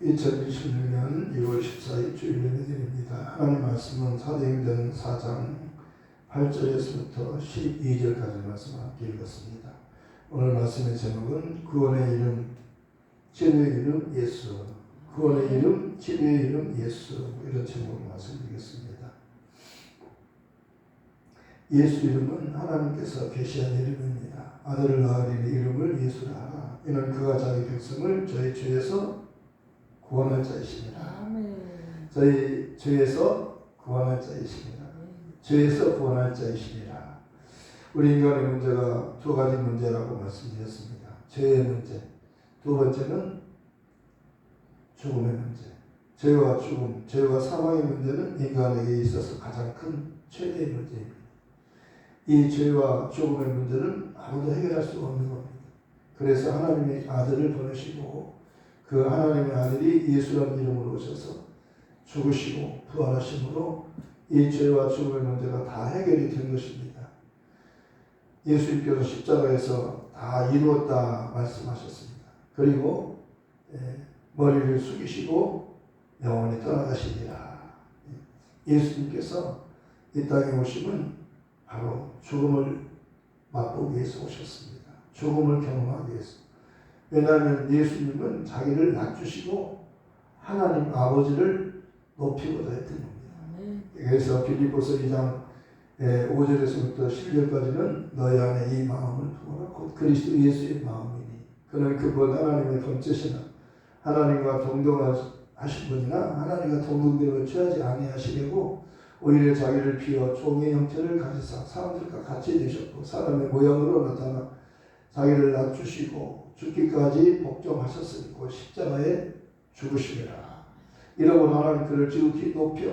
2026년 2월 14일 주일 예배드립니다. 하나님 말씀은 사도행전 4장 8절에서부터 12절까지 말씀 함께 읽었습니다. 오늘 말씀의 제목은 구원의 이름, 치료의 이름 예수, 구원의 이름, 치료의 이름 예수, 이런 제목으로 말씀드리겠습니다. 예수 이름은 하나님께서 계시한 이름입니다. 아들을 낳으리니 이름을 예수라 하라. 이는 그가 자기 백성을 저희 죄에서 구원할 자이십니다. 저희 죄에서 구원할 자이십니다. 죄에서 구원할 자이십니다. 우리 인간의 문제가 두 가지 문제라고 말씀드렸습니다. 죄의 문제, 두 번째는 죽음의 문제. 죄와 죽음, 죄와 사망의 문제는 인간에게 있어서 가장 큰 최대의 문제입니다. 이 죄와 죽음의 문제는 아무도 해결할 수 없는 겁니다. 그래서 하나님의 아들을 보내시고 그 하나님의 아들이 예수라는 이름으로 오셔서 죽으시고 부활하심으로 이 죄와 죽음의 문제가 다 해결이 된 것입니다. 예수님께서 십자가에서 다 이루었다 말씀하셨습니다. 그리고 머리를 숙이시고 영원히 떠나가시리라. 예수님께서 이 땅에 오심은 바로 죽음을 맛보기 위해서 오셨습니다. 죽음을 경험하기 위해서. 왜냐하면 예수님은 자기를 낮추시고 하나님 아버지를 높이고자 했던 겁니다. 그래서 빌립보서 2장 5절에서부터 10절까지는 너희 안에 이 마음을 두어라. 곧 그리스도 예수의 마음이니 그는 그분 하나님의 본체시나 하나님과 동등하신 분이나 하나님과 동등됨을 취하지 아니하시려고 오히려 자기를 비워 종의 형체를 가지사 사람들과 같이 되셨고 사람의 모양으로 나타나 자기를 낮추시고 죽기까지 복종하셨으니 곧 십자가에 죽으시리라. 이러고 하나님 그를 지극히 높여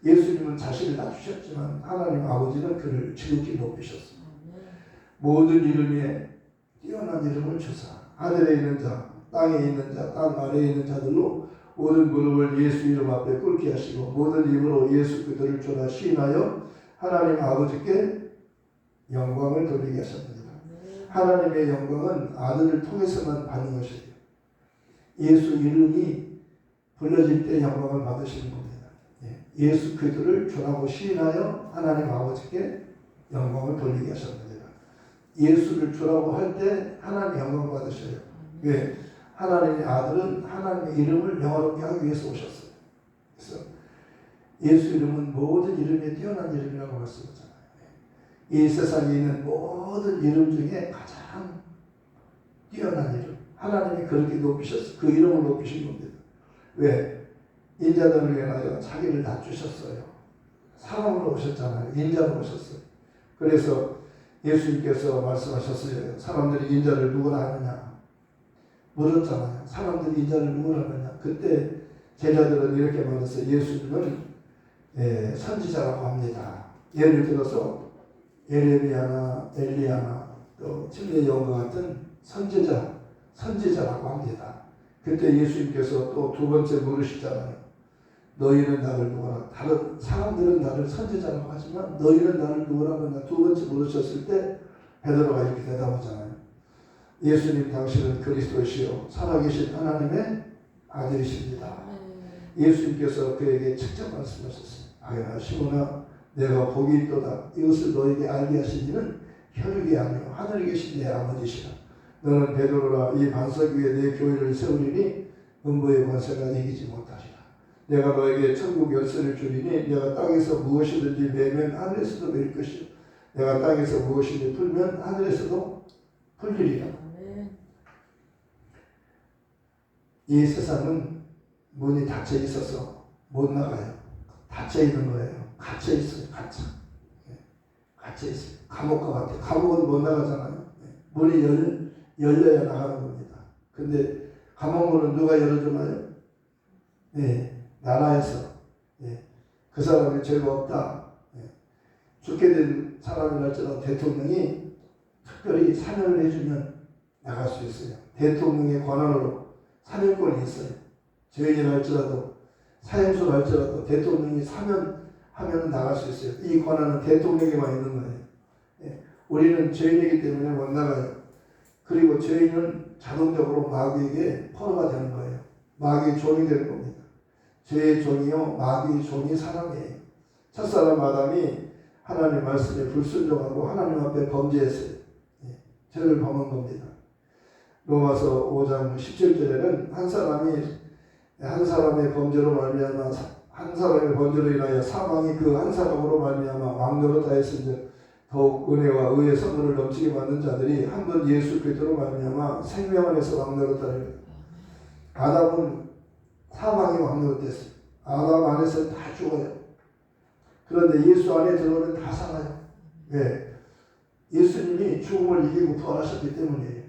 예수님은 자신을 낮추셨지만 하나님 아버지는 그를 지극히 높이셨습니다. 모든 이름에 뛰어난 이름을 주사 하늘에 있는 자, 땅에 있는 자, 땅 아래에 있는 자들로 모든 무릎을 예수 이름 앞에 꿇게 하시고 모든 입으로 예수 그들을 주라 시인하여 하나님 아버지께 영광을 돌리게 하셨느니라. 하나님의 영광은 아들을 통해서만 받는 것이에요. 예수 이름이 불러질 때 영광을 받으시는 겁니다. 예수 그들을 주라고 시인하여 하나님 아버지께 영광을 돌리게 하셨느니라. 예수를 주라고 할 때 하나님 영광 받으셔요. 왜? 하나님의 아들은 하나님의 이름을 영화롭게 하기 위해서 오셨어요. 그래서 예수 이름은 모든 이름에 뛰어난 이름이라고 말씀하잖아요. 이 세상에 있는 모든 이름 중에 가장 뛰어난 이름. 하나님이 그렇게 높이셨어요. 그 이름을 높이신 겁니다. 왜? 인자들을 위하여 자기를 낮추셨어요. 사람으로 오셨잖아요. 인자로 오셨어요. 그래서 예수님께서 말씀하셨어요. 사람들이 인자를 누구라 하느냐? 물었잖아요. 사람들이 인자를 누구라 하느냐? 그때 제자들은 이렇게 말했어요. 예수님은 선지자라고 합니다. 예를 들어서 예레미야나 엘리야나 또 침례요한과 같은 선지자라고 합니다. 그때 예수님께서 또 두 번째 물으시잖아요. 너희는 나를 누구라? 다른 사람들은 나를 선지자라고 하지만 너희는 나를 누구라 하느냐? 두 번째 물으셨을 때 베드로가 이렇게 대답하잖아요. 예수님 당신은 그리스도시요 살아계신 하나님의 아들이십니다. 예수님께서 그에게 직접 말씀하셨어요. 아야 시몬아 내가 복이 있도다. 이것을 너에게 알게 하신 이는 혈육이 아니요 하늘에 계신 내 아버지시라. 너는 베드로라. 이 반석 위에 내 교회를 세우리니 음부의 권세가 이기지 못하리라. 내가 너에게 천국 열쇠를 주리니 내가 땅에서 무엇이든지 매면 하늘에서도 매일 것이요 내가 땅에서 무엇이든지 풀면 하늘에서도 풀리리라. 이 세상은 문이 닫혀 있어서 못 나가요. 닫혀 있는 거예요. 갇혀 있어요. 갇혀 있어요. 감옥과 같아요. 감옥은 못 나가잖아요. 문이 열려야 나가는 겁니다. 근데 감옥문은 누가 열어주나요? 나라에서. 그 사람이 죄가 없다. 죽게 된 사람이랄지라도 대통령이 특별히 사면을 해주면 나갈 수 있어요. 대통령의 권한으로 사면권이 있어요. 죄인이랄지라도 사형수랄지라도 대통령이 사면하면 나갈 수 있어요. 이 권한은 대통령에게만 있는 거예요. 우리는 죄인이기 때문에 못 나가요. 그리고 죄인은 자동적으로 마귀에게 포로가 되는 거예요. 마귀의 종이 되는 겁니다. 죄의 종이요 마귀의 종이 사람이에요. 첫사람 아담이 하나님 말씀에 불순종하고 하나님 앞에 범죄했어요. 죄를 범한 겁니다. 로마서 5장 17절에는 한 사람의 범죄로 말미암아 한 사람의 범죄로 인하여 사망이 그 한 사람으로 말미암아 왕노릇 하였은즉 더욱 은혜와 의의 선물을 넘치게 받는 자들이 한 번 예수 그리스도로 말미암아 생명 안에서 왕노릇하리라. 아담은 사망이 왕노릇했어요. 아담 안에서 다 죽어요. 그런데 예수 안에 들어오면 다 살아요. 왜? 예수님이 죽음을 이기고 부활하셨기 때문이에요.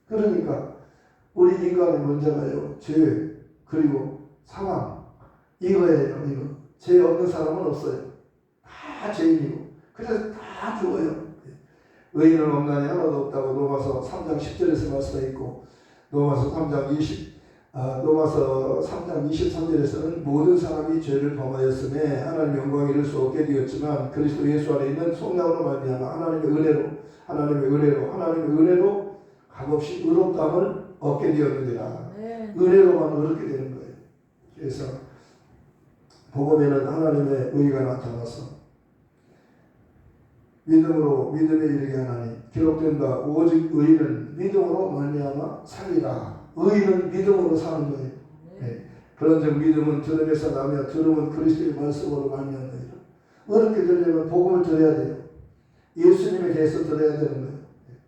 그러니까 우리 인간의 문제가요, 죄 그리고 사망 이거예요. 이거 죄 없는 사람은 없어요. 다 죄인이고 그래서 다 죽어요. 의인은 없나니 하나도 없다고 로마서 3장 10절에서 말씀해 있고 로마서 3장 23절에서는 모든 사람이 죄를 범하였음에 하나님 영광을 이룰 수 없게 되었지만 그리스도 예수 안에 있는 속량으로 말미암아 하나님의 은혜로 값없이 의롭다함을 얻게 되었느니라. 은혜로만 의롭게 되는 거예요. 그래서 복음에는 하나님의 의가 나타나서 믿음에 이르게 하나니 기록된다. 오직 의인은 믿음으로 말미암아 살리라. 의인은 믿음으로 사는 거예요. 네. 그런즉 믿음은 들음에서 나며 들음은 그리스도의 말씀으로 말미암느니라. 어렵게 들려면 복음을 들어야 돼요. 예수님에 대해서 들어야 되는 거예요.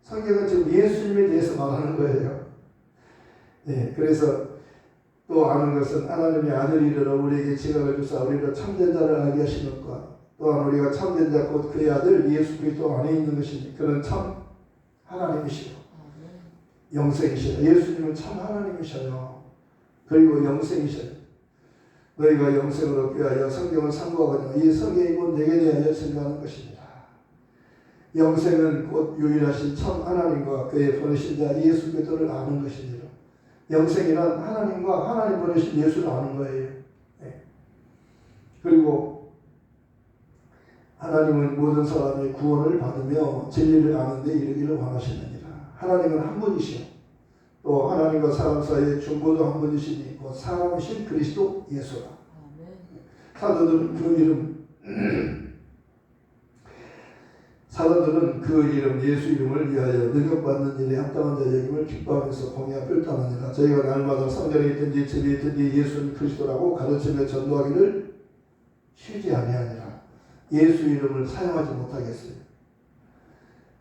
성경은 지금 예수님에 대해서 말하는 거예요. 네. 그래서 또 아는 것은 하나님의 아들이 이르러 우리에게 지각을 주사 우리를 참된 자를 알게 하신 것과 또한 우리가 참된 자 곧 그의 아들 예수 그리스도 안에 있는 것이니 그는 참 하나님이시오. 영생이시라. 예수님은 참 하나님이셔요. 그리고 영생이셔요. 너희가 영생을 얻기 위하여 성경을 상고하거니와 이 성경이 곧 내게 대하여 생각하는 것입니다. 영생은 곧 유일하신 참 하나님과 그의 보내신 자 예수 그리스도를 아는 것이니라. 영생이란 하나님과 하나님 보내신 예수를 아는 거예요. 네. 그리고 하나님은 모든 사람의 구원을 받으며 진리를 아는 데 이르기를 원하시느니라. 하나님은 한 분이시오. 또 하나님과 사람 사이의 중보도 한 분이시니 곧 사람이신 그리스도 예수라. 사도들은 그 이름 예수 이름을 위하여 능력받는 일에 합당한 자에게임을 기뻐하면서 공의와 펼당하니라. 저희가 날마다 성전에 있든지 집에 있든지 예수는 그리스도라고 가르치며 전도하기를 쉬지 아니하니라. 예수 이름을 사용하지 못하겠어요.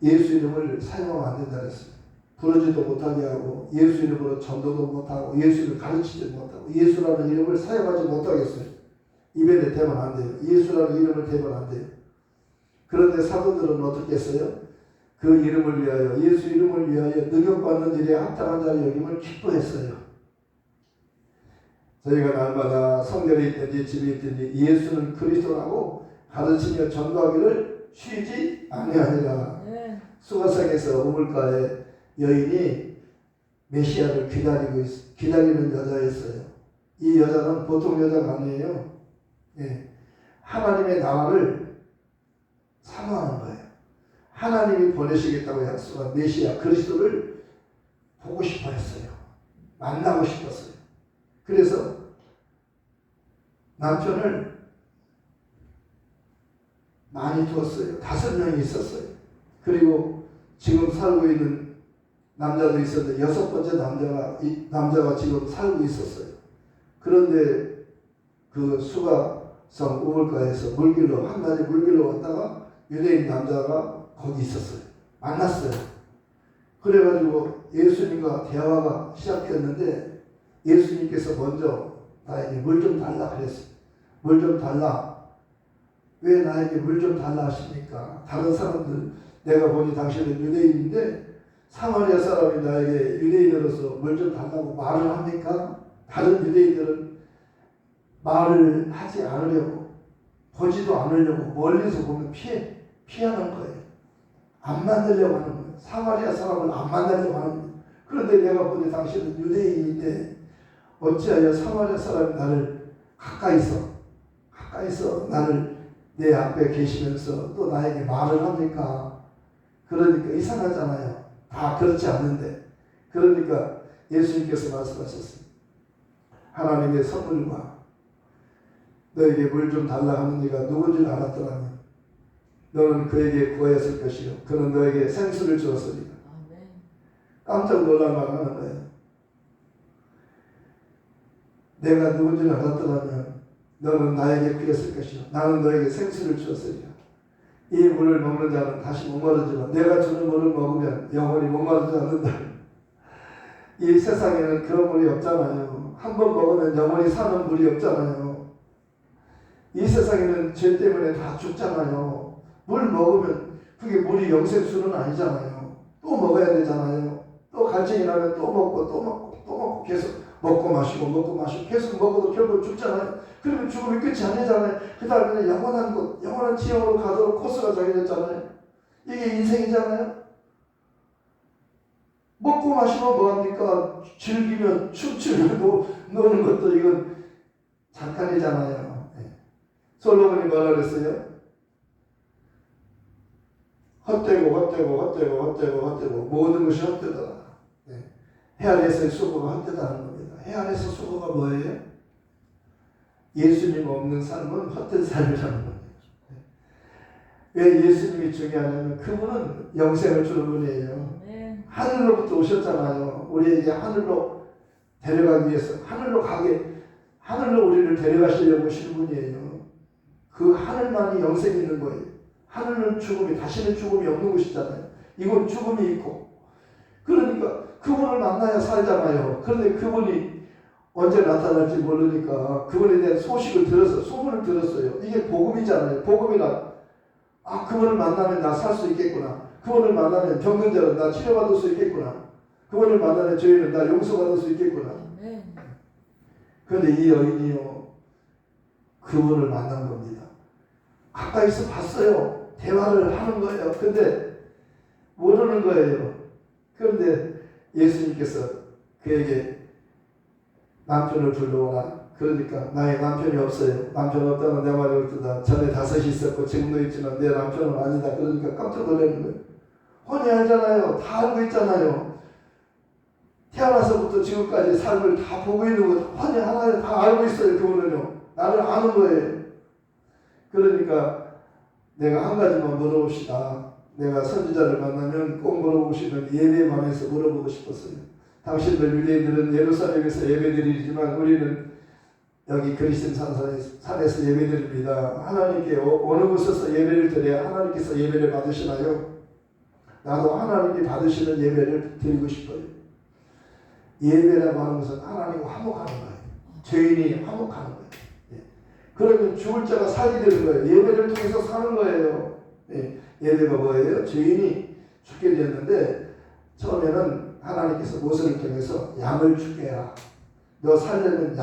예수 이름을 사용하면 안 된다 그랬어요. 부르지도 못하게 하고 예수 이름으로 전도도 못하고 예수를 가르치지 못하고 예수라는 이름을 사용하지 못하겠어요. 입에 대면 안 돼요. 예수라는 이름을 대면 안 돼요. 그런데 사도들은 어떻게 했어요? 그 이름을 위하여 예수 이름을 위하여 능력받는 일에 합당한 자의 여김을 기뻐했어요. 저희가 날마다 성전에 있든지 집에 있든지 예수는 그리스도라고 가르치며 전도하기를 쉬지 아니하니라. 수가성에서 우물가에 여인이 메시아를 기다리는 여자였어요. 이 여자는 보통 여자가 아니에요. 예. 하나님의 나라를 사모하는 거예요. 하나님이 보내시겠다고 약속한 메시아 그리스도를 보고 싶어 했어요. 만나고 싶었어요. 그래서 남편을 많이 두었어요. 5명이 있었어요. 그리고 지금 살고 있는 남자도 있었는데 6번째 남자가 지금 살고 있었어요. 그런데 그 수가성 우물가에서 한마디 물길로 왔다가 유대인 남자가 거기 있었어요. 만났어요. 그래가지고 예수님과 대화가 시작했는데 예수님께서 먼저 나에게 물 좀 달라 그랬어요. 물 좀 달라. 왜 나에게 물 좀 달라 하십니까? 다른 사람들 내가 보니 당신은 유대인인데 사마리아 사람이 나에게 유대인으로서 물 좀 달라고 말을 합니까? 다른 유대인들은 말을 하지 않으려고 보지도 않으려고 멀리서 보면 피하는 거예요. 안 만나려고 하는 거예요. 사마리아 사람을 안 만나려고 하는 거예요. 그런데 내가 보니 당신은 유대인인데 어찌하여 사마리아 사람이 나를 가까이서 나를 내 앞에 계시면서 또 나에게 말을 합니까? 그러니까 이상하잖아요. 다 그렇지 않는데. 그러니까 예수님께서 말씀하셨어요. 하나님의 선물과 너에게 물 좀 달라 하는 이가 누군지 알았더라면 너는 그에게 구하였을 것이요 그는 너에게 생수를 주었으리라. 깜짝 놀랄만 하는 거예요. 내가 누군지 알았더라면 너는 나에게 구했을 것이요 나는 너에게 생수를 주었으리라. 이 물을 먹는 자는 다시 목마르지만 내가 주는 물을 먹으면 영원히 목마르지 않는다. 이 세상에는 그런 물이 없잖아요. 한 번 먹으면 영원히 사는 물이 없잖아요. 이 세상에는 죄 때문에 다 죽잖아요. 물 먹으면 그게 물이 영생수는 아니잖아요. 또 먹어야 되잖아요. 또 갈증이 나면 또 먹고 또 먹고 또 먹고 계속 먹고 마시고 계속 먹어도 결국 죽잖아요. 그러면 죽음이 끝이 아니잖아요. 그 다음에 영원한 곳, 영원한 지형으로 가도록 코스가 정해졌잖아요. 이게 인생이잖아요. 먹고 마시면 뭐합니까? 즐기면 춤추면 노는 것도 이건 잠깐이잖아요. 솔로몬이 뭐라 그랬어요? 헛되고 모든 것이 헛되더라. 해 아래에서의 수고가 헛되다는 겁니다. 해 아래에서 수고가 뭐예요? 예수님 없는 삶은 헛된 삶이라는 겁니다. 왜 예수님이 중요하냐면 그분은 영생을 주는 분이에요. 하늘로부터 오셨잖아요. 우리에게 하늘로 데려가기 위해서 하늘로 우리를 데려가시려고 오신 분이에요. 그 하늘만이 영생이 있는 거예요. 하늘은 죽음이 다시는 죽음이 없는 곳이잖아요. 이건 죽음이 있고 그러니까 그분을 만나야 살잖아요. 그런데 그분이 언제 나타날지 모르니까 그분에 대한 소식을 들었어요. 소문을 들었어요. 이게 복음이잖아요. 복음이라 그분을 만나면 나 살 수 있겠구나. 그분을 만나면 병든 자는 나 치료받을 수 있겠구나. 그분을 만나면 죄인은 나 용서받을 수 있겠구나. 그런데 이 여인이요 그분을 만난 겁니다. 가까이서 봤어요. 대화를 하는 거예요. 근데 모르는 거예요. 그런데 예수님께서 그에게 남편을 불러오라. 그러니까 나의 남편이 없어요. 남편 없다는 내 말이 옳다. 전에 5이 있었고 지금도 있지만 내 남편은 아니다. 그러니까 깜짝 놀라는 거예요. 훤히 알잖아요. 다 알고 있잖아요. 태어나서부터 지금까지 삶을 다 보고 있는 거 훤히 하나에 다 알고 있어요. 그분은요. 나를 아는 거예요. 그러니까 내가 한 가지만 물어봅시다. 내가 선지자를 만나면 꼭 물어보시는 예배에 관해서 물어보고 싶었어요. 당신들 유대인들은 예루살렘에서 예배드리지만 우리는 여기 그리스인 산에서 예배드립니다. 하나님께 어느 곳에서 예배를 드려야 하나님께서 예배를 받으시나요? 나도 하나님이 받으시는 예배를 드리고 싶어요. 예배라고 하는 것은 하나님과 화목하는 거예요. 죄인이 화목하는 거예요. 그러면 죽을 자가 살게 되는 거예요. 예배를 통해서 사는 거예요. 예배가 뭐예요? 죄인이 죽게 되었는데 처음에는 하나님께서 모세를 통해서 양을 죽게 해라. 너 살려면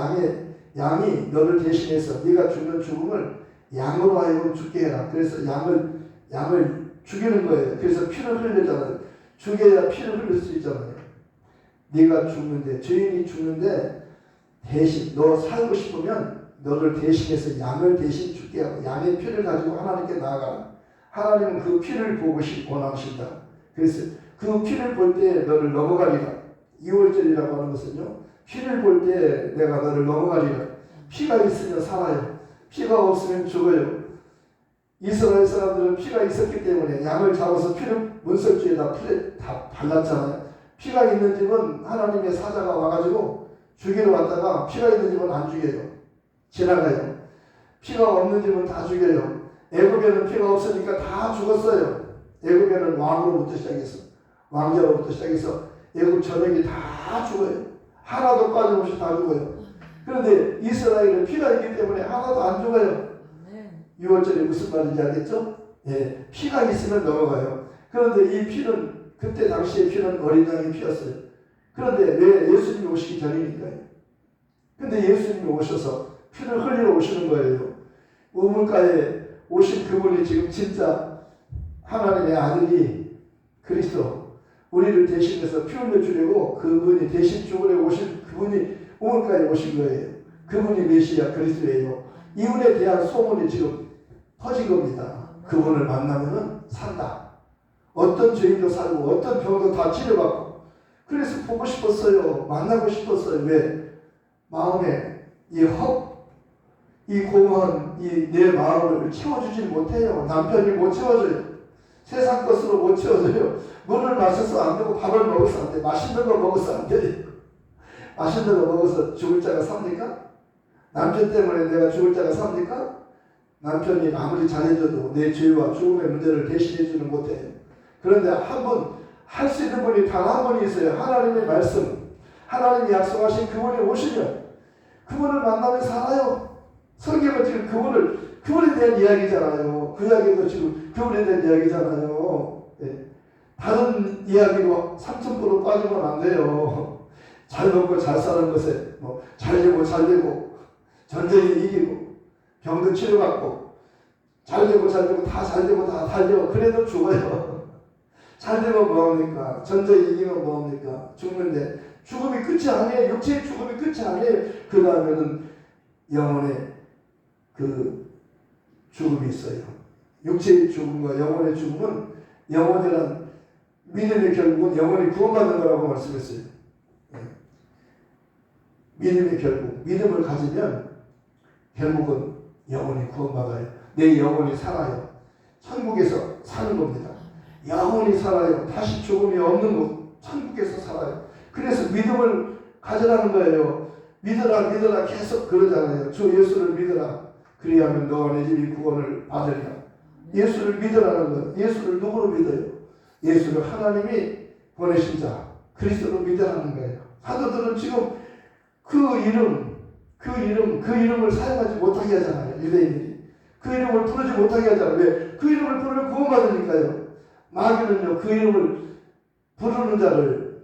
양이 너를 대신해서 네가 죽는 죽음을 양으로 하여금 죽게 해라. 그래서 양을 죽이는 거예요. 그래서 피를 흘리잖아요. 죽여야 피를 흘릴 수 있잖아요. 네가 죽는데 죄인이 죽는데 대신 너 살고 싶으면 너를 대신해서 양을 대신 죽게 하고 양의 피를 가지고 하나님께 나아가라. 하나님은 그 피를 보고 원하신다. 그래서 그 피를 볼 때 너를 넘어가리라. 2월절이라고 하는 것은요. 피를 볼 때 내가 너를 넘어가리라. 피가 있으면 살아요. 피가 없으면 죽어요. 이스라엘 사람들은 피가 있었기 때문에 양을 잡아서 피를 문설주에다 다 발랐잖아요. 피가 있는 집은 하나님의 사자가 와가지고 죽이러 왔다가 피가 있는 집은 안 죽여요. 지나가요. 피가 없는 집은 다 죽여요. 애굽에는 피가 없으니까 다 죽었어요. 애굽에는 왕으로부터 시작해서 왕자로부터 시작해서 애굽 전역이 다 죽어요. 하나도 빠짐없이 다 죽어요. 그런데 이스라엘은 피가 있기 때문에 하나도 안 죽어요. 6월절이 무슨 말인지 알겠죠? 피가 있으면 넘어가요. 그런데 이 피는 그때 당시의 피는 어린 양의 피였어요. 그런데 왜 예수님이 오시기 전이니까요. 근데 예수님이 오셔서 피를 흘리러 오시는 거예요. 우물가에 오신 그분이 지금 진짜 하나님의 아들이 그리스도 우리를 대신해서 피 흘려 주려고 그분이 대신 죽으려고 오신 그분이 우물가에 오신 거예요. 그분이 메시아 그리스도예요. 이분에 대한 소문이 지금 퍼진 겁니다. 그분을 만나면은 산다. 어떤 죄인도 살고 어떤 병도 다 치료받고. 그래서 보고 싶었어요. 만나고 싶었어요. 왜? 마음에 이 공허한 이 내 마음을 채워주질 못해요. 남편이 못 채워줘요. 세상 것으로 못 채워줘요. 물을 마셔서 안 되고 밥을 먹어서 안 돼. 맛있는 거 먹어서 안 돼. 맛있는 거 먹어서 죽을 자가 삽니까? 남편 때문에 내가 죽을 자가 삽니까? 남편이 아무리 잘해줘도 내 죄와 죽음의 문제를 대신해주는 못해요. 그런데 한 분 할 수 있는 분이 단 한 분이 있어요. 하나님의 말씀, 하나님이 약속하신 그분이 오시면 그분을 만나면 살아요. 성경은 지금 그분에 대한 이야기잖아요. 그 이야기도 지금 그분에 대한 이야기잖아요. 네. 다른 이야기로 3,000% 빠지면 안 돼요. 잘 먹고 잘 사는 것에 잘 되고 전쟁에 이기고 병도 치료받고 잘 되고 다 잘 되고 다 달려. 그래도 죽어요. 잘 되면 뭐합니까? 전쟁에 이기면 뭐합니까? 죽는데 죽음이 끝이 아니에요. 육체의 죽음이 끝이 아니에요. 그 다음에는 영혼의 그 죽음이 있어요. 육체의 죽음과 영혼의 죽음은 영혼이란 믿음의 결국은 영혼이 구원받는 거라고 말씀했어요. 믿음의 결국, 믿음을 가지면 결국은 영혼이 구원받아요. 내 영혼이 살아요. 천국에서 사는 겁니다. 영혼이 살아요. 다시 죽음이 없는 곳, 천국에서 살아요. 그래서 믿음을 가지라는 거예요. 믿어라 계속 그러잖아요. 주 예수를 믿어라. 그리하면 너와 내 집이 구원을 받으리라. 예수를 믿으라는 거예요. 예수를 누구로 믿어요? 예수를 하나님이 보내신 자 그리스도로 믿으라는 거예요. 사도들은 지금 그 이름을 사용하지 못하게 하잖아요. 유대인들이 그 이름을 부르지 못하게 하잖아요. 왜? 그 이름을 부르면 구원받으니까요. 마귀는요, 그 이름을 부르는 자를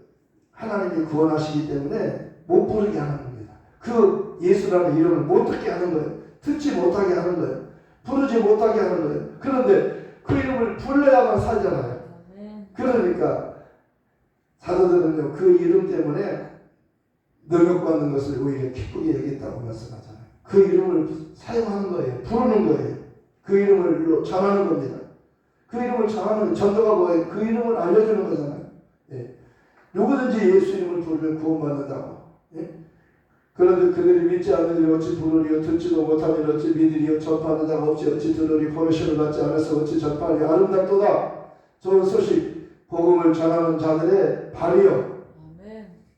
하나님이 구원하시기 때문에 못 부르게 하는 겁니다. 그 예수라는 이름을 못 듣게 하는 거예요. 듣지 못하게 하는 거예요. 부르지 못하게 하는 거예요. 그런데 그 이름을 불러야만 살잖아요. 그러니까 사도들은요, 그 이름 때문에 능력받는 것을 오히려 기쁘게 여겼다고 말씀하잖아요. 그 이름을 사용하는 거예요. 부르는 거예요. 그 이름을 전하는 겁니다. 그 이름을 전하는 전도가 뭐예요? 그 이름을 알려주는 거잖아요. 예. 누구든지 예수 이름을 부르면 구원받는다고. 예? 그런데 그들이 믿지 않으니 어찌 부르리요? 듣지도 못하니 어찌 믿으리요? 전파하는 자가 없지 어찌 들으리? 보내심을 받지 않아서 어찌 전파하리? 아름답도다. 좋은 소식, 복음을 전하는 자들의 발이요.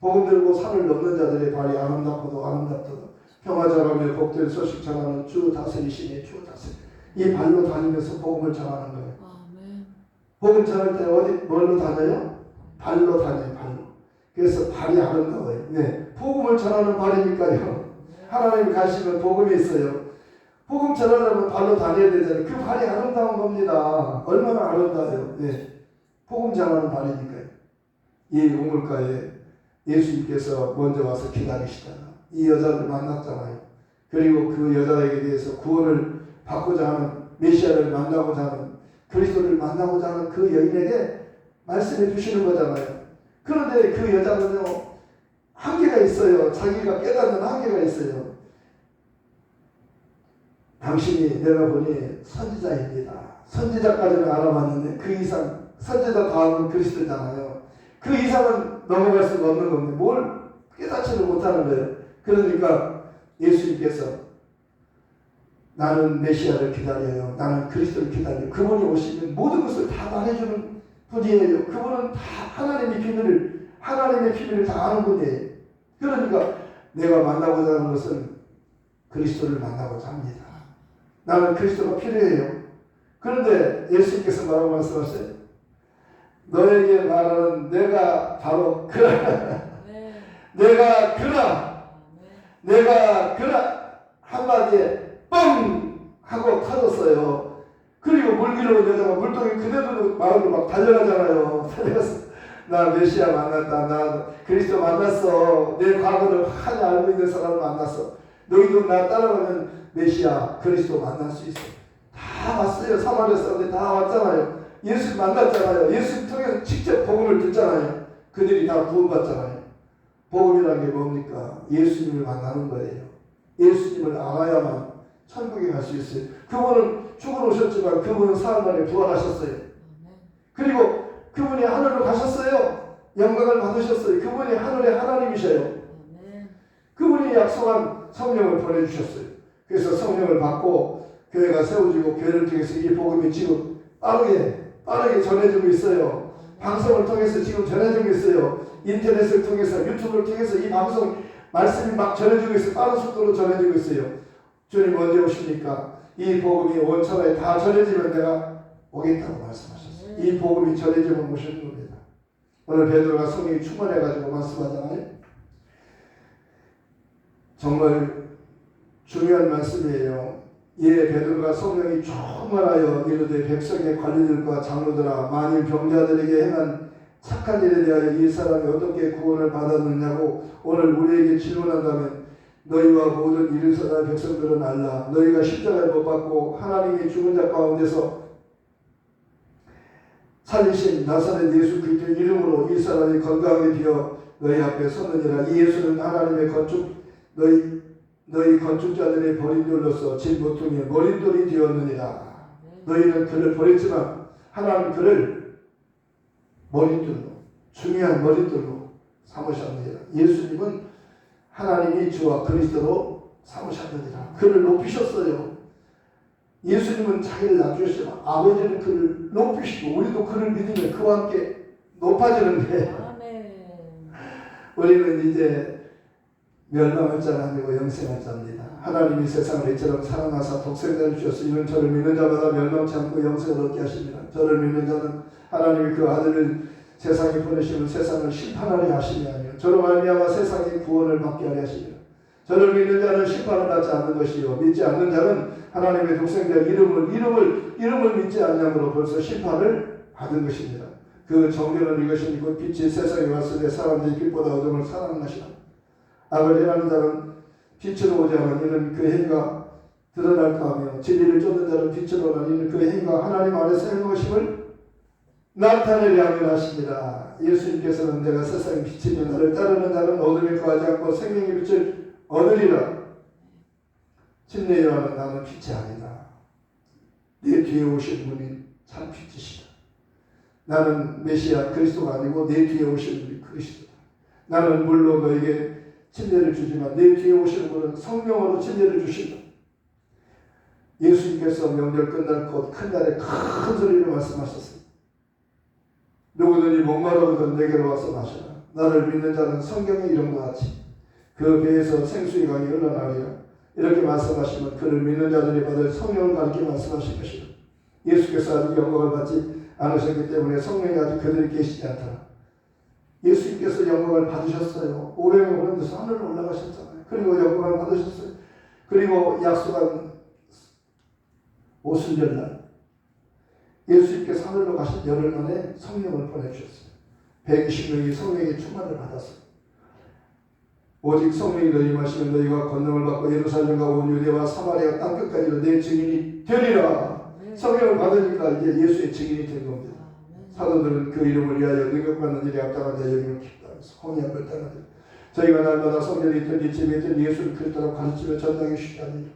복음 들고 산을 넘는 자들의 발이 아름답고도 아름답도다. 평화자라며 복된 소식 전하는 주 다스리시니 주 다스리. 이 발로 다니면서 복음을 전하는 거예요. 복음 전할 때 뭘로 다녀요? 발로 다녀요. 발로. 그래서 발이 아름다워요. 네. 복음을 전하는 발이니까요. 하나님이 가시면 복음이 있어요. 복음 전하려면 발로 다녀야 되잖아요. 그 발이 아름다운 겁니다. 얼마나 아름다워요. 네. 복음 전하는 발이니까요. 이 우물가에 예수님께서 먼저 와서 기다리시다가 이 여자를 만났잖아요. 그리고 그 여자에게 대해서 구원을 받고자 하는 메시아를 만나고자 하는 그리스도를 만나고자 하는 그 여인에게 말씀해 주시는 거잖아요. 그런데 그 여자는요, 한계가 있어요. 자기가 깨닫는 한계가 있어요. 당신이 내가 보니 선지자입니다. 선지자까지는 알아봤는데 그 이상 선지자 다음은 그리스도잖아요. 그 이상은 넘어갈 수가 없는 겁니다. 뭘 깨닫지를 못하는 거예요. 그러니까 예수님께서 나는 메시아를 기다려요. 나는 그리스도를 기다려요. 그분이 오시면 모든 것을 다 말해주는 분이에요. 그분은 다 하나님의 비밀을 다 아는 분이에요. 그러니까 내가 만나고자 하는 것은 그리스도를 만나고자 합니다. 나는 그리스도가 필요해요. 그런데 예수님께서 뭐라고 말씀하세요? 너에게 말하는 내가 바로 그라. 내가 그라 한마디에 뻥! 하고 터졌어요. 그리고 물기로 여자가 물동이 그대로 마음으로 막 달려가잖아요. 달려가서 나 메시아 만났다. 나 그리스도 만났어. 내 과거를 하나 알고 있는 사람을 만났어. 너희도 나 따라가면 메시아 그리스도 만날 수 있어. 다 왔어요. 사마리아 사람들이 다 왔잖아요. 예수 만났잖아요. 예수 통해서 직접 복음을 듣잖아요. 그들이 다 구원받잖아요. 복음이라는 게 뭡니까? 예수님을 만나는 거예요. 예수님을 알아야만 천국에 갈 수 있어요. 그분은 죽어 오셨지만 그분은 사흘 만에 부활하셨어요. 그리고 그분이 하늘로 가셨어요. 영광을 받으셨어요. 그분이 하늘의 하나님이셔요. 그분이 그분이 약속한 성령을 보내주셨어요. 그래서 성령을 받고 교회가 세워지고 교회를 통해서 이 복음이 지금 빠르게 전해지고 있어요. 방송을 통해서 지금 전해지고 있어요. 인터넷을 통해서 유튜브를 통해서 이 방송 말씀이 막 전해지고 있어요. 빠른 속도로 전해지고 있어요. 주님 언제 오십니까? 이 복음이 온 천하에 다 전해지면 내가 오겠다고 말씀하셨어요. 이 복음이 전해지면 오시는 겁니다. 오늘 베드로가 성령이 충만해가지고 말씀하잖아요. 정말 중요한 말씀이에요. 예, 베드로가 성령이 충만하여 이르되 백성의 관리들과 장로들아 만일 병자들에게 행한 착한 일에 대하여 이 사람이 어떻게 구원을 받았느냐고 오늘 우리에게 질문한다면 너희와 모든 이르사나 백성들은 알라. 너희가 십자가에 못 박고 하나님이 죽은 자 가운데서 살리신 나사렛 예수 그리스도의 이름으로 이 사람이 건강하게 되어 너희 앞에 섰느니라. 이 예수는 하나님의 너희 건축자들의 버림돌로서 진보통의 머릿돌이 되었느니라. 너희는 그를 버렸지만 하나님 그를 머릿돌로, 중요한 머릿돌로 삼으셨느니라. 예수님은 하나님이 주와 그리스도로 삼으셨느니라. 그를 높이셨어요. 예수님은 자기를 낮추시지만 아버지는 그를 높이시고 우리도 그를 믿으면 그와 함께 높아지는데 우리는 이제 멸망할 자가 아니고 영생할 자입니다. 하나님이 세상을 이처럼 사랑하사 독생자를 주셔서 이는 저를 믿는 자마다 멸망치 않고 영생을 얻게 하십니다. 저를 믿는 자는 하나님이 그 아들을 세상에 보내시면 세상을 심판하려 하시며 아니요 저로 말미암아 세상의 구원을 받게 하려 하시며 저를 믿는 자는 심판을 받지 않는 것이요 믿지 않는 자는 하나님의 독생자 이름을 믿지 않냐므로 벌써 심판을 받은 것입니다. 그 정죄는 이것이니 곧 빛이 세상에 왔을 때 사람들이 빛보다 어둠을 사랑하는 것이라. 악을 행하는 자는 빛으로 오지 않으면 이는 그 행위가 드러날까 하며 진리를 쫓는 자는 빛으로 오는 이는 그 행위가 하나님 안에서 행한 것임을 나타내려 하면 하십니다. 예수님께서는 내가 세상의 빛이며 나를 따르는 자는 어둠에 거하지 않고 생명의 빛을 얻으리라. 침례 요한은 나는 빛이 아니다. 내 뒤에 오신 분이 참 빛이시다. 나는 메시아 그리스도가 아니고 내 뒤에 오신 분이 그리스도다. 나는 물로 너에게 침례를 주지만 내 뒤에 오시는 분은 성령으로 침례를 주신다. 예수님께서 명절 끝날 것 큰 날에 큰 소리로 말씀하셨습니다. 누구든지 목마르거든 내게로 와서 마셔라. 나를 믿는 자는 성경의 이름과 같이 그 배에서 생수의 강이 흘러나오리라. 이렇게 말씀하시면 그를 믿는 자들이 받을 성령을 가르쳐 말씀하실 것이다. 예수께서 아직 영광을 받지 않으셨기 때문에 성령이 아직 그들이 계시지 않더라. 예수님께서 영광을 받으셨어요. 오병을 보내면서 하늘로 올라가셨잖아요. 그리고 영광을 받으셨어요. 그리고 약속한 오순절날 예수님께서 하늘로 가신 열흘 만에 성령을 보내주셨어요. 120명이 성령의 충만을 받았어요. 오직 성령이 너희 마시면 너희가 권능을 받고 예루살렘과 온 유대와 사마리아 땅끝까지도 내 증인이 되리라. 성령을 받으니까 이제 예수의 증인이 된 겁니다. 사도들은 그 이름을 위하여 능력받는 일에 앞당한 자 여기는 기뻐하면서 홍해앞을 떠나들 저희가 날마다 성전에 있든지 집에 있든지 예수를 그리스도라고 가르치며 전당에 쉬지 않으리라.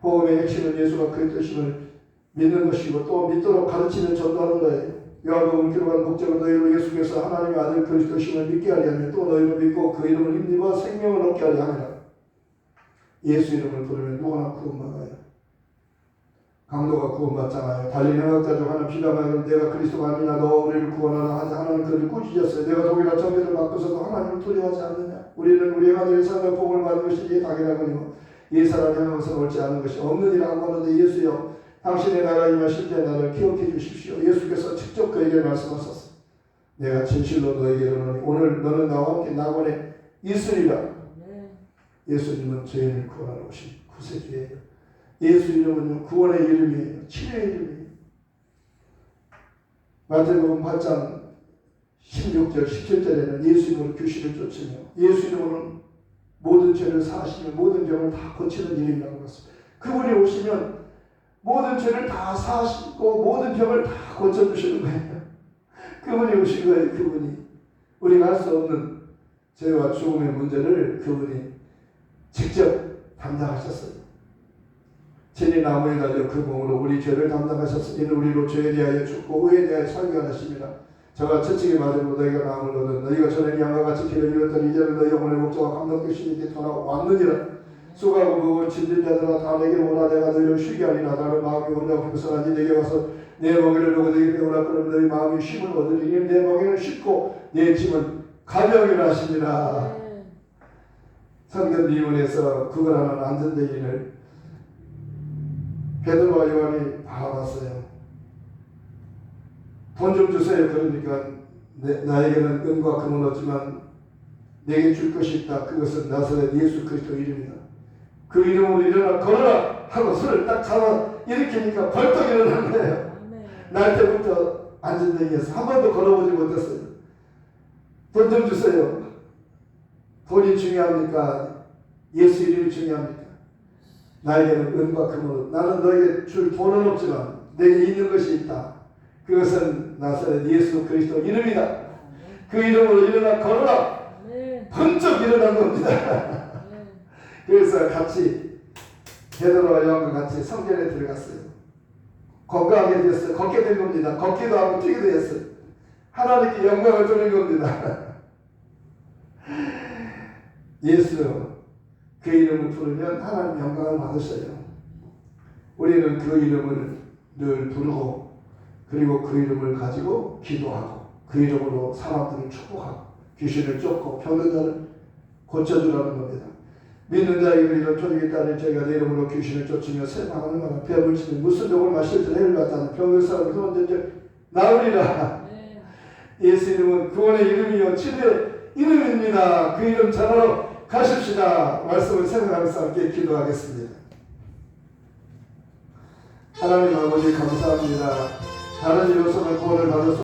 복음의 핵심은 예수가 그리스도심을 믿는 것이고 또 믿도록 가르치며 전도하는 거예요. 요한복음 기록한 목적은 너희로 예수께서 하나님의 아들 그리스도심을 믿게 하려 하며 또 너희로 믿고 그 이름을 힘입어 생명을 얻게 하려 함이라. 예수 이름을 부르면 누구나 구원받아요. 강도가 구원받잖아요. 달린 행악자 중 하나 비방하여 내가 그리스도가 아니냐 너 우리를 구원하라 하자 하나는 그를 꾸짖었어요. 내가 독이나 정죄를 맡고서도 하나님을 두려워하지 않느냐. 우리는 우리의 아들의 삶의 복을 받는 것이 이에 당연하거니와 이 사람이 하는 것은 옳지 않은 것이 없는 이라고 하는데 예수여 당신의 나라 임하실 때 나를 기억해 주십시오. 예수께서 직접 그에게 말씀하셨어요. 내가 진실로 너에게 이르노니 오늘 너는 나와 함께 낙원에 있으리라. 예수님은 죄인을 구원하러 오신 구세주예요. 예수 이름은 구원의 이름이에요. 치료의 이름이에요. 마태복음 8장 16절 17절에는 예수 이름으로 귀신을 쫓으며 예수 이름으로는 모든 죄를 사하시며 모든 병을 다 고치는 이름이라고 했습니다. 그분이 오시면 모든 죄를 다 사하시고 모든 병을 다 고쳐주시는 거예요. 그분이 오신 거예요. 그분이 우리가 할 수 없는 죄와 죽음의 문제를 그분이 직접 담당하셨어요. 진리 나무에 달려 그 몸으로 우리 죄를 담당하셨으니 우리로 죄에 대하여 죽고 의에 대하여 살게 하십니다. 저가 채찍에 맞으므로 너희가 나음을 얻은 너희가 전에 양과 같이 피를 잃었더니 이제는 너희 영혼의 목자와 감독되신 이때 돌아왔느니라. 수고하고 무거운 짐진 자들아 다 내게 오라. 내가 너희를 쉬게 하리라. 나는 마음이 온다고 불쌍한지 내게 와서 내 멍에를 놓고 너희 배우라. 그러면 너희 마음이 쉼을 얻으리니 내 멍에는 쉽고 내 짐은 가벼우리라 하시니라. 성경 비문에서 그걸 하는 안전대인을 베드로와 요한이 바라봤어요. 돈 좀 주세요. 그러니까 나에게는 은과 금은 없지만 내게 줄 것이 있다. 그것은 나사렛 예수 그리스도 이름이다. 그 이름으로 일어나 걸어라 하고 손을 딱 잡아 일으키니까 벌떡 일어난 거예요. 날 때부터 안전대기에서 한 번도 걸어보지 못했어요. 돈 좀 주세요. 돈이 중요합니까? 예수 이름이 중요합니까? 나에게는 은과 금은, 나는 너에게 줄 돈은 없지만 내게 있는 것이 있다. 그것은 나사렛 예수 그리스도 이름이다. 그 이름으로 일어나 걸어라. 번쩍 일어난 겁니다. 그래서 같이 베드로와 요한과 같이 성전에 들어갔어요. 건강하게 됐어요. 걷게 된 겁니다. 걷기도 하고 뛰기도 했어요. 하나님께 영광을 돌린 겁니다. 예수 그 이름을 부르면 하나님 영광을 받으셔요. 우리는 그 이름을 늘 부르고 그리고 그 이름을 가지고 기도하고 그 이름으로 사람들을 축복하고 귀신을 쫓고 병든 자를 고쳐주라는 겁니다. 믿는 자에게 이런 조직이 따르니 저희가 내 이름으로 귀신을 쫓으며 새 방언을 말하며 뱀을 치며 무슨 독을 마실 때 해를 받다는 병든 사람을 언제 나으리라. 예수 이름은 구원의 이름이요 치료의 이름입니다. 그 이름 전하러 가십시다. 말씀을 생각하면서 함께 기도하겠습니다. 하나님 아버지 감사합니다. 다른 이로서는 구원을 받을 수